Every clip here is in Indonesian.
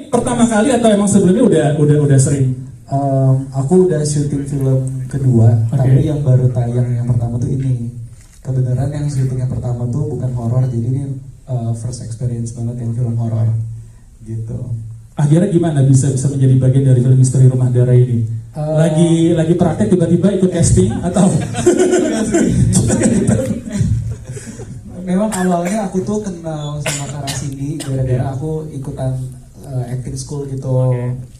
pertama kali atau emang sebelumnya udah sering? Aku udah syuting film kedua, tapi yang baru tayang yang pertama tuh ini. Kebenaran yang syuting yang pertama tuh bukan horor, jadi ini first experience banget yang film horor gitu. Akhirnya gimana bisa menjadi bagian dari film Misteri Rumah Darah ini? Lagi praktek tiba-tiba ikut casting atau? Memang awalnya aku tuh kenal sama Karasini gara-gara aku ikutan acting school gitu.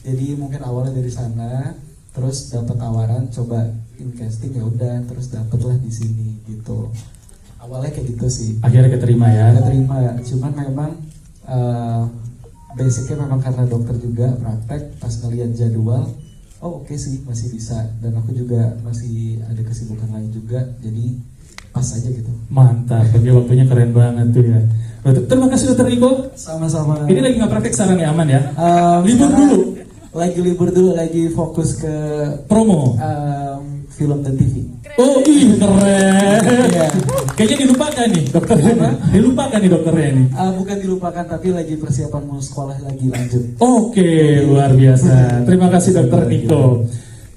Jadi mungkin awalnya dari sana, terus dapat tawaran coba in casting, ya udah terus dapatlah di sini gitu. Awalnya kayak gitu sih. Akhirnya keterima ya. Keterima, cuman memang basicnya memang karena dokter juga praktek, pas ngeliat jadwal, oh oke sih masih bisa, dan aku juga masih ada kesibukan lain juga, jadi pas aja gitu. Mantap, bagi waktunya keren banget tuh ya. Terima kasih Dokter Niko. Sama-sama. Ini lagi nggak praktek sekarang ya, aman ya? Libur dulu. Lagi libur dulu, lagi fokus ke promo film dan TV. Oh iya keren. Kayaknya dilupakan nih dokternya. Dilupakan nih dokternya nih. Bukan dilupakan, tapi lagi persiapan mau sekolah lagi lanjut. Oke, luar biasa. Terima kasih Dokter Niko.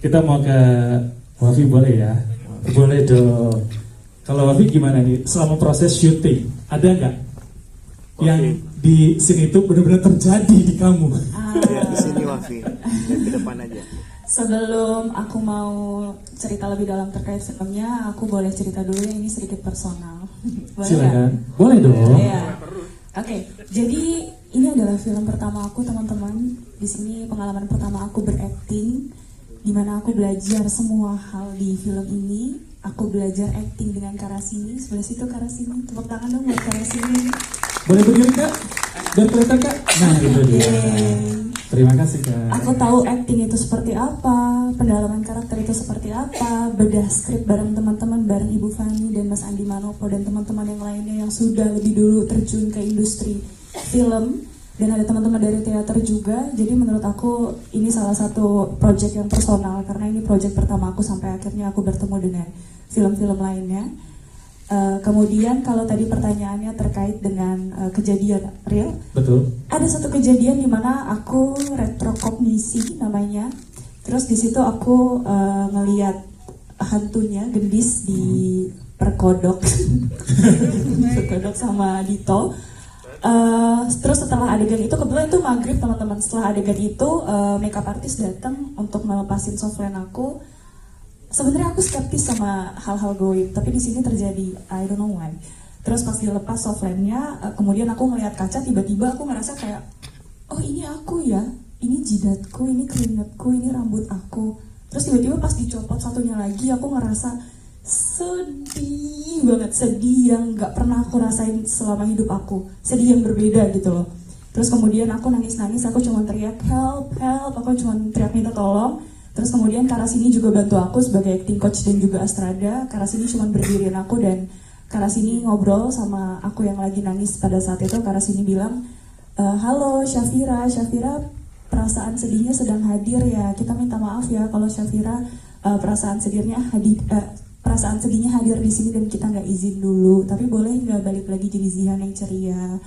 Kita mau ke Wafi, boleh ya? Boleh dong. Kalau Wafi gimana nih selama proses syuting? Ada nggak yang di sini itu benar-benar terjadi di kamu? Di sini Wafi, di depan aja. Sebelum aku mau cerita lebih dalam terkait filmnya, aku boleh cerita dulu ya, ini sedikit personal. Boleh silakan. Gak? Boleh dong. Ya. Oke, jadi ini adalah film pertama aku teman-teman. Di sini pengalaman pertama aku berakting, di mana aku belajar semua hal di film ini. Aku belajar acting dengan Karasini. Sebelah situ Karasini, tepuk tangan dong buat Karasini. Boleh berdiri Kak? Biar kelihatan Kak? Nah itu dia. Terima kasih Kak. Aku tahu acting itu seperti apa, pendalaman karakter itu seperti apa, bedah skrip bareng teman-teman, bareng Ibu Fani dan Mas Andi Manopo dan teman-teman yang lainnya yang sudah lebih dulu terjun ke industri film, dan ada teman-teman dari teater juga. Jadi menurut aku ini salah satu project yang personal, karena ini project pertama aku sampai akhirnya aku bertemu dengan film-film lainnya. Kemudian kalau tadi pertanyaannya terkait dengan kejadian real, betul. Ada satu kejadian di mana aku retrokognisi namanya. Terus di situ aku ngelihat hantunya gendis di perkodok, perkodok sama Dito. Terus setelah adegan itu, kebetulan itu maghrib teman-teman. Setelah adegan itu makeup artist datang untuk melepasin softline aku. Sebenarnya aku skeptis sama hal-hal goib, tapi di sini terjadi, I don't know why. Terus pas dilepas softline-nya, kemudian aku ngelihat kaca, tiba-tiba aku ngerasa kayak, oh ini aku ya, ini jidatku, ini keringetku, ini rambut aku. Terus tiba-tiba pas dicopot satunya lagi, aku ngerasa sedih banget, sedih yang gak pernah aku rasain selama hidup aku, sedih yang berbeda gitu loh. Terus kemudian aku nangis-nangis, aku cuma teriak help, help, aku cuma teriak minta tolong. Terus kemudian Karasini juga bantu aku sebagai acting coach dan juga Astrada. Karasini cuma berdiriin aku dan Karasini ngobrol sama aku yang lagi nangis pada saat itu. Karasini bilang, halo Syafira, Syafira perasaan sedihnya sedang hadir ya. Kita minta maaf ya kalau Syafira perasaan sedihnya hadir di sini dan kita nggak izin dulu. Tapi boleh nggak balik lagi jadi Zihan yang ceria.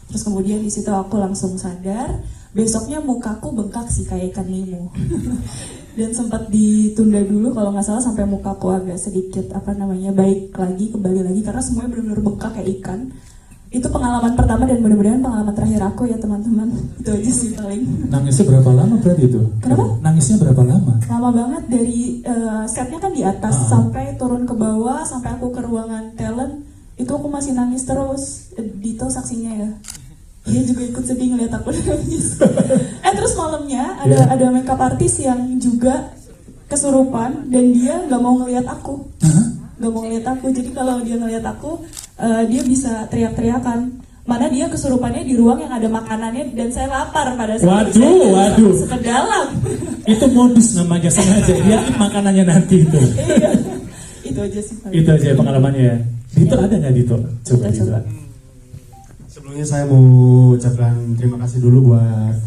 Terus kemudian di situ aku langsung sadar. Besoknya mukaku bengkak sih kayak ikan Nemo. Dan sempat ditunda dulu kalau nggak salah sampai mukaku agak sedikit baik lagi, kembali lagi karena semuanya benar-benar bengkak kayak ikan. Itu pengalaman pertama dan mudah-mudahan pengalaman terakhir aku ya teman-teman. Itu aja sih paling. Nangisnya berapa lama berarti itu? Kenapa? Nangisnya berapa lama? Lama banget, dari setnya kan di atas sampai turun ke bawah, sampai aku ke ruangan talent. Itu aku masih nangis terus. Dito saksinya ya. Dia juga ikut sedih ngeliat aku nangis. Terus malamnya ada makeup artist yang juga kesurupan dan dia nggak mau ngeliat aku, nggak mau ngeliat aku. Jadi kalau dia ngeliat aku, dia bisa teriak-teriakan. Mana dia kesurupannya di ruang yang ada makanannya dan saya lapar pada saat itu. Waduh. Ke dalam. Itu modus namanya, sengaja lihat makanannya nanti itu. Iya. Itu aja sih. Itu aja pengalamannya. Dito ada nggak Dito? Coba Dito. Sebelumnya saya mau ucapkan terima kasih dulu buat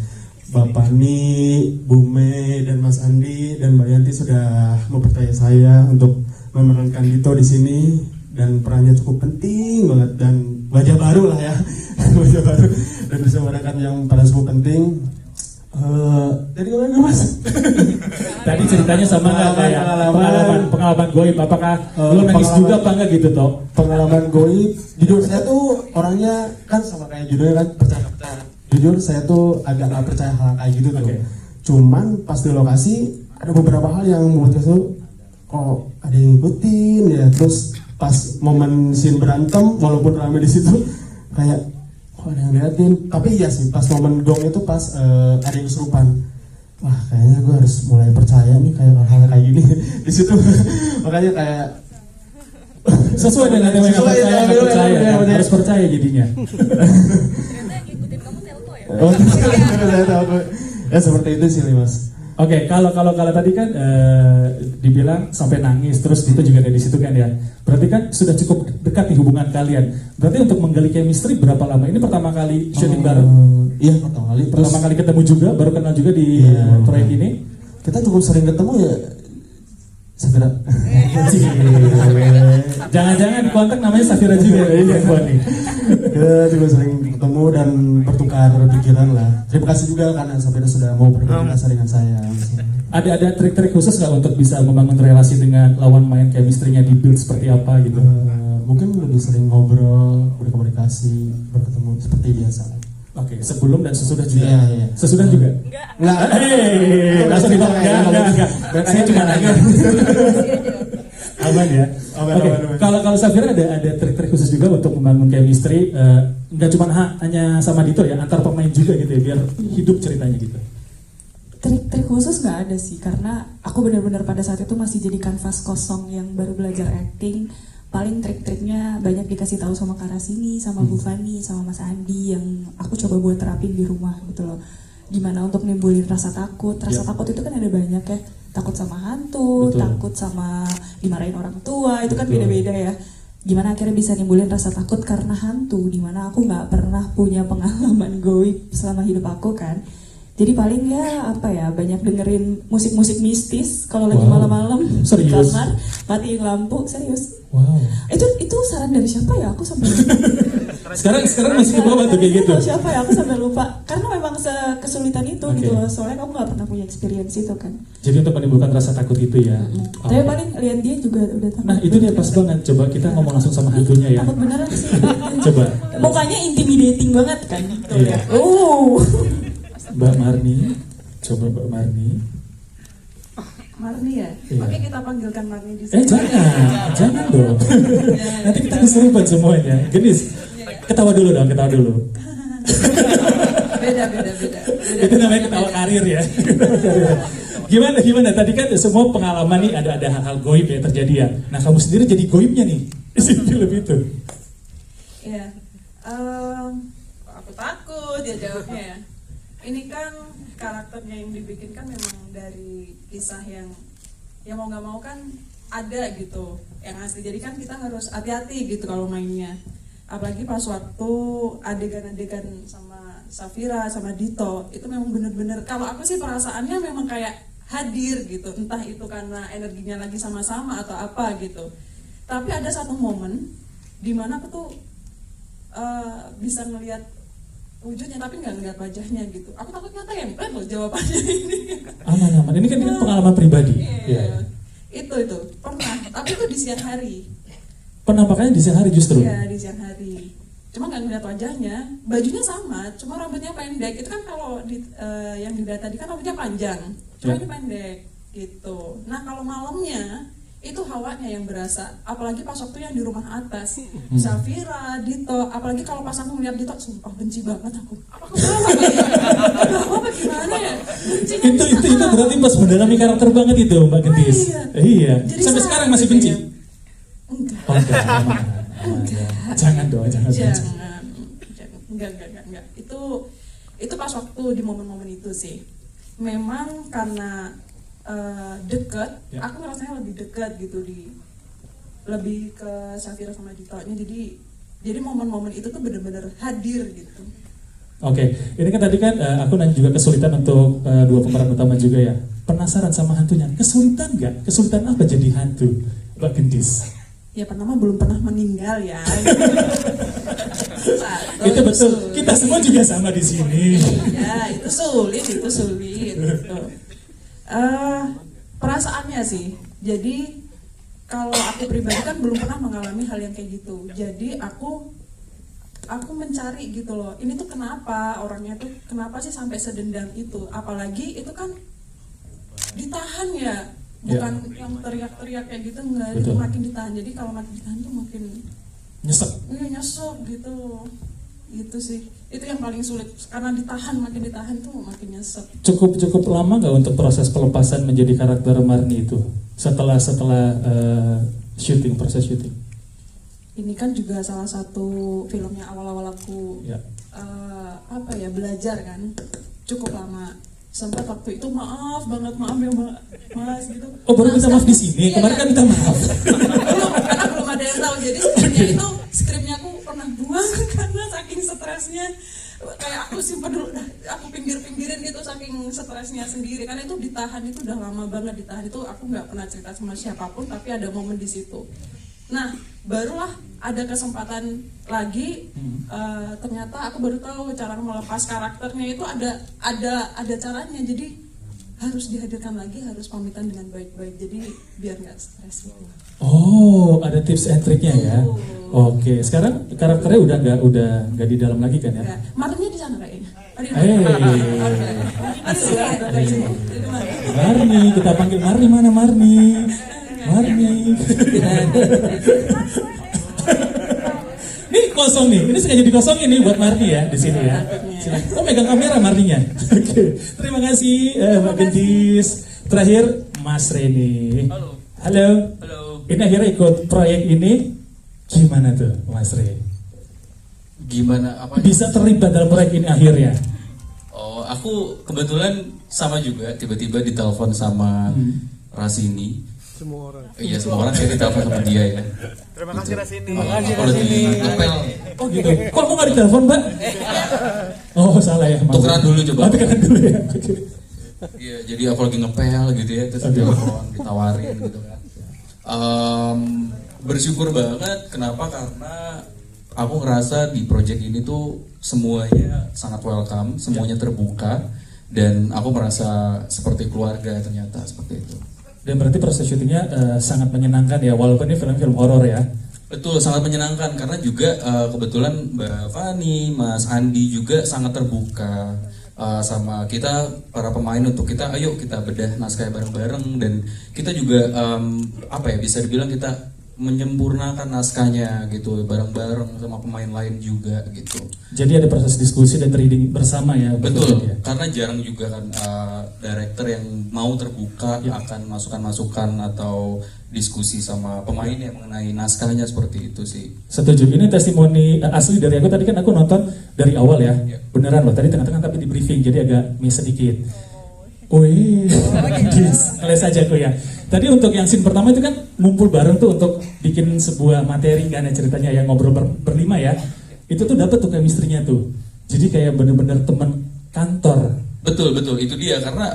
Bapak Ni, Bu Mei, dan Mas Andi dan Mbak Yanti sudah mempercayai saya untuk memerankan Dito di sini, dan perannya cukup penting banget dan wajah baru lah ya, wajah baru, dan bisa memerankan yang peran cukup penting. Jadi gimana Mas? Tadi ceritanya sama nggak kayak pengalaman goib? Apakah lo nangis pengalaman- juga apa enggak gitu toh? Pengalaman goib, jujur saya tuh orangnya kan sama kayak judulnya kan percaya percaya. Jujur saya tuh agak nggak percaya hal kayak gitu tuh. Oke. Cuman pas di lokasi ada beberapa hal yang membuat saya tuh kok ada yang ngikutin ya. Terus pas momen scene berantem walaupun rame di situ kayak kok ada yang liatin. Tapi iya sih pas momen gong itu pas ada yang kesurupan. Wah kayaknya gue harus mulai percaya nih kayak hal-hal kayak gini di situ. Makanya kayak Sesuai dengan tema yang Sesuai percaya, dengan nggak tema percaya, yang kan? percaya. Harus percaya jadinya. Ternyata yang ngikutin kamu Telco ya? oh, saya tahu. Ya seperti itu sih Mas. Oke, kalau tadi kan dibilang sampai nangis, terus Dito juga ada di situ kan ya. Berarti kan sudah cukup dekat nih hubungan kalian. Berarti untuk menggali chemistry berapa lama? Ini pertama kali syuting bareng? Iya pertama kali. Pertama kali ketemu juga, baru kenal juga di Iya, proyek ini? Kita cukup sering ketemu ya. Segera. Jangan-jangan kontak namanya Safira juga ya, ini Buan nih. Kita juga sering ketemu dan bertukar pikiran lah. Terima kasih juga karena Safira sudah mau berkomunikasi dengan saya. Ada trik-trik khusus nggak untuk bisa membangun relasi dengan lawan main chemistry-nya di build seperti apa gitu? Mungkin lebih sering ngobrol, berkomunikasi, berketemu seperti biasa. Oke, sebelum dan sesudah juga. Iya, iya. Sesudah juga. Enggak. Langsung ditolak. Enggak. Saya cuma nanya. Aman ya. Aman, Oke. aman. Kalau Safira ada trik-trik khusus juga untuk membangun chemistry, nggak cuma hanya sama Dito ya, antar pemain juga gitu ya, biar hidup ceritanya gitu. Trik-trik khusus nggak ada sih, karena aku benar-benar pada saat itu masih jadi kanvas kosong yang baru belajar acting. Paling trik-triknya banyak dikasih tahu sama Kak Rasini, sama Bu Fani, sama Mas Andi yang aku coba buat terapin di rumah gitu loh. Gimana untuk nimbulin rasa takut. Rasa takut itu kan ada banyak ya. Takut sama hantu, Betul. takut sama dimarahin orang tua, itu kan Betul. beda-beda ya. Gimana akhirnya bisa nimbulin rasa takut karena hantu, dimana aku nggak pernah punya pengalaman goib selama hidup aku kan. Jadi paling ya apa ya, banyak dengerin musik-musik mistis kalau lagi Wow. malam-malam di Serius? kamar, matiin lampu, serius. Wow. Itu saran dari siapa ya? Aku sampai Sekarang masih ke bawah tuh kayak gitu. Tahu siapa ya? Aku sampai lupa. Karena memang kesulitan itu Oke. gitu loh. Soalnya kamu nggak pernah punya experience itu kan. Jadi untuk menimbulkan rasa takut itu ya. Tapi paling lihat dia juga udah takut. Nah itu dia pas banget. Coba kita ngomong langsung sama hantunya ya. Takut beneran sih. Coba. Mukanya intimidating banget kan. Tuh Iya. ya. Oh. Mbak Marni. Coba Mbak Marni. Marni ya? Iya. Oke, kita panggilkan Marni di sini. Jangan dong. Nanti kita kesurupan semuanya. Genis, ketawa dulu dong, ketawa dulu. Beda. Itu namanya ketawa karir ya. Gimana? Tadi kan semua pengalaman nih ada hal-hal goib yang terjadi ya. Nah kamu sendiri jadi goibnya nih di film itu. Iya. Aku takut dia jawabnya ya. Ini kan karakternya yang dibikin kan memang dari kisah yang mau nggak mau kan ada gitu yang asli. Jadi kan kita harus hati-hati gitu kalau mainnya. Apalagi pas waktu adegan-adegan sama Safira sama Dito itu memang bener-bener, kalau aku sih perasaannya memang kayak hadir gitu. Entah itu karena energinya lagi sama-sama atau apa gitu. Tapi ada satu momen dimana aku tuh bisa ngelihat wujudnya tapi nggak ngeliat wajahnya gitu. Aku takut nyata ya loh jawabannya ini. Aman. Ini kan pengalaman pribadi. Iya. Itu pernah. Tapi itu di siang hari. Penampakannya di siang hari justru. Iya di siang hari. Cuma nggak ngeliat wajahnya. Bajunya sama, cuma rambutnya pendek. Itu kan kalau yang dilihat tadi kan rambutnya panjang. Cuma Ya. ini pendek gitu. Nah kalau malamnya itu hawanya yang berasa, apalagi pas waktu yang di rumah atas, Safira, Dito, apalagi kalau pas aku ngeliat Dito, sumpah benci banget aku. Apa apa gimana ya? Benci kan Itu berarti pas mendalami karakter banget itu Mbak Gentis. Iya. Jadi Sampai saat sekarang masih gitu benci. ya. Enggak. Oh, enggak. Jangan dong, jangan benci. Enggak. Itu pas waktu di momen-momen itu sih. Memang karena dekat, Ya. aku ngerasanya lebih dekat gitu lebih ke Safira sama Dito-nya. Jadi momen-momen itu tuh bener-bener hadir gitu. Oke, ini kan tadi kan aku nanya juga kesulitan untuk dua pemeran utama juga ya. Penasaran sama hantunya, kesulitan nggak? Kesulitan apa jadi hantu, Mbak Gendis? ya pertama belum pernah meninggal ya. Satu, Itu betul. sulit. Kita semua juga sama di sini. Ya itu sulit gitu. Perasaannya sih, jadi kalau aku pribadi kan belum pernah mengalami hal yang kayak gitu, jadi aku mencari gitu loh, ini tuh kenapa orangnya tuh kenapa sih sampai sedendam itu, apalagi itu kan ditahan ya, bukan yang teriak-teriak kayak gitu, enggak, itu Betul. makin ditahan, jadi kalau makin ditahan tuh makin Nyesek. nyesek gitu sih, itu yang paling sulit karena makin ditahan tuh makin nyesek. Cukup lama nggak untuk proses pelepasan menjadi karakter Marni itu setelah proses syuting? Ini kan juga salah satu filmnya awal-awal aku Ya. belajar kan, cukup lama. Sempat waktu itu maaf ya mas gitu. Oh baru minta maaf di Iya, sini, kemarin kan minta maaf. karena belum ada yang tahu. Jadi skripnya aku pernah buang karena saking stresnya. Kayak aku simpan dulu, aku pinggirin gitu saking stresnya sendiri. Karena itu ditahan itu udah lama banget ditahan itu, aku nggak pernah cerita sama siapapun, tapi ada momen di situ. Nah, barulah ada kesempatan lagi. Ternyata aku baru tahu cara melepas karakternya itu ada caranya. Jadi harus dihadirkan lagi, harus pamitan dengan baik-baik. Jadi biar nggak stres gitu. Oh, ada tips and triknya ya. Oh. Oke, sekarang karakternya udah nggak di dalam lagi kan ya? Ya, Marninya di sana kayaknya. Marni, kita panggil Marni, mana Marni? Marni. Ini kosong nih, ini sengaja dikosongin nih buat Marni ya di sini ya. Silakan. Oh megang kamera Marninya. Oke, terima kasih Mbak Gendis. Terakhir Mas Reni. Halo. Ini akhirnya ikut proyek ini, gimana tuh Mas Reni? Gimana apa? Bisa terlibat dalam proyek ini akhirnya? Oh, aku kebetulan sama juga tiba-tiba ditelepon sama Rasini. Semua orang. Iya, semua orang kayak ditelepon sama dia ya. Terima kasih Rasini. Aku lagi ngepel. Oh gitu. Kok aku nggak ditelepon Mbak? Oh salah ya. maaf. Tukeran dulu coba. Oh, tukeran dulu ya. Oke. Iya, jadi aku lagi ngepel gitu ya, terus ditelepon, ditawarin gitu kan. Bersyukur banget, kenapa? Karena aku ngerasa di project ini tuh semuanya sangat welcome, semuanya terbuka, dan aku merasa seperti keluarga ternyata seperti itu. Dan berarti proses syutingnya sangat menyenangkan ya, walaupun ini film horor ya. Betul, sangat menyenangkan karena juga kebetulan Mbak Fani, Mas Andi juga sangat terbuka sama kita para pemain untuk ayo kita bedah naskah bareng-bareng, dan kita juga bisa dibilang kita menyempurnakan naskahnya gitu bareng-bareng sama pemain lain juga gitu. Jadi ada proses diskusi dan reading bersama ya. Betul, ya? karena jarang juga kan director yang mau terbuka akan masukan-masukan atau diskusi sama pemain yang mengenai naskahnya, seperti itu sih. Setuju. Ini testimoni asli dari aku, tadi kan aku nonton dari awal ya. Beneran loh, tadi tengah-tengah tapi di briefing jadi agak miss sedikit. Wih, ngeles aja aku ya. Tadi untuk yang scene pertama itu kan ngumpul bareng tuh untuk bikin sebuah materi kan ya, ceritanya yang ngobrol berlima ya. Itu tuh dapet tuh chemistry-nya tuh. Jadi kayak bener-bener teman kantor. Betul, itu dia karena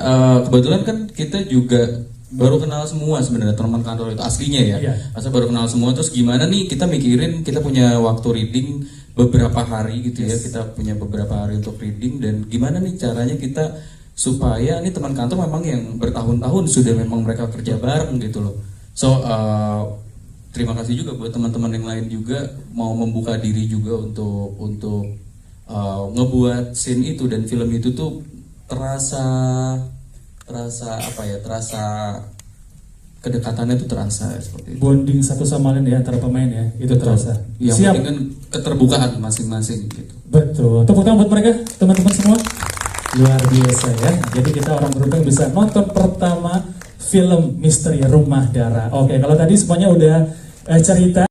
kebetulan kan kita juga baru kenal semua sebenarnya, teman kantor itu aslinya ya. Iya. Asal baru kenal semua, terus gimana nih kita mikirin, kita punya waktu reading beberapa hari gitu ya. Kita punya beberapa hari untuk reading, dan gimana nih caranya kita supaya ini teman kantor memang yang bertahun-tahun sudah memang mereka kerja bareng gitu loh. So terima kasih juga buat teman-teman yang lain juga mau membuka diri juga untuk ngebuat scene itu, dan film itu tuh terasa kedekatannya tuh terasa seperti itu. Bonding satu sama lain ya antara pemain ya, itu terasa. Yang Siap. penting kan keterbukaan masing-masing gitu. Betul. Tepuk tangan buat mereka, teman-teman semua. Luar biasa ya. Jadi kita orang beruntung bisa nonton pertama film misteri Rumah Darah. Oke, kalau tadi semuanya udah cerita